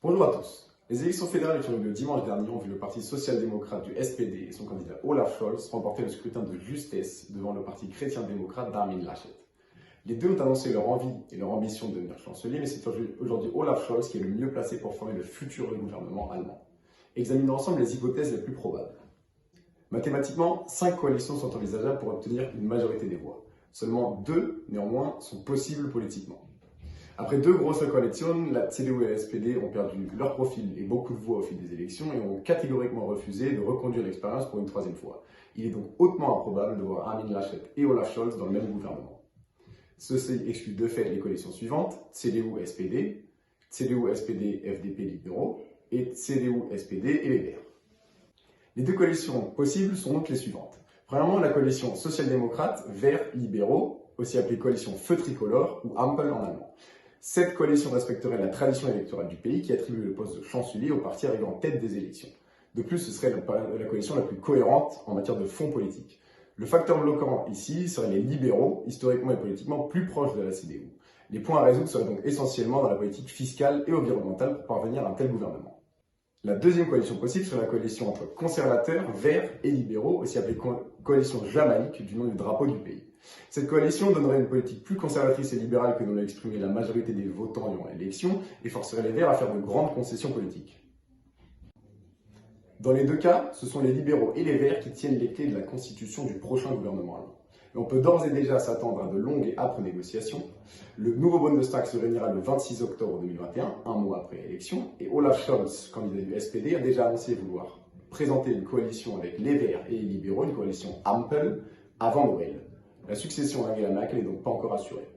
Bonjour à tous. Les élections fédérales qui ont eu lieu dimanche dernier ont vu le parti social-démocrate du SPD et son candidat Olaf Scholz remporter le scrutin de justesse devant le parti chrétien-démocrate d'Armin Laschet. Les deux ont annoncé leur envie et leur ambition de devenir chancelier, mais c'est aujourd'hui Olaf Scholz qui est le mieux placé pour former le futur gouvernement allemand. Examinons ensemble les hypothèses les plus probables. Mathématiquement, 5 coalitions sont envisageables pour obtenir une majorité des voix. Seulement 2, néanmoins, sont possibles politiquement. Après 2 grosses coalitions, la CDU et la SPD ont perdu leur profil et beaucoup de voix au fil des élections et ont catégoriquement refusé de reconduire l'expérience pour une 3e fois. Il est donc hautement improbable de voir Armin Laschet et Olaf Scholz dans le même gouvernement. Ceci exclut de fait les coalitions suivantes, CDU-SPD, CDU-SPD-FDP libéraux et CDU-SPD et les Verts. Les 2 coalitions possibles sont donc les suivantes. Premièrement, la coalition social-démocrate, Verts-libéraux, aussi appelée coalition feu tricolore ou Ampel en allemand. Cette coalition respecterait la tradition électorale du pays qui attribue le poste de chancelier au parti arrivant en tête des élections. De plus, ce serait la coalition la plus cohérente en matière de fonds politiques. Le facteur bloquant ici serait les libéraux, historiquement et politiquement plus proches de la CDU. Les points à résoudre seraient donc essentiellement dans la politique fiscale et environnementale pour parvenir à un tel gouvernement. La deuxième coalition possible serait la coalition entre conservateurs, verts et libéraux, aussi appelée coalition jamaïque du nom du drapeau du pays. Cette coalition donnerait une politique plus conservatrice et libérale que n'en a exprimé la majorité des votants durant l'élection et forcerait les Verts à faire de grandes concessions politiques. Dans les 2 cas, ce sont les libéraux et les Verts qui tiennent les clés de la constitution du prochain gouvernement allemand. Et on peut d'ores et déjà s'attendre à de longues et âpres négociations. Le nouveau Bundestag se réunira le 26 octobre 2021, un mois après l'élection, et Olaf Scholz, candidat du SPD, a déjà annoncé vouloir présenter une coalition avec les Verts et les libéraux, une coalition Ampel, avant Noël. La succession d'Angela Merkel n'est donc pas encore assurée.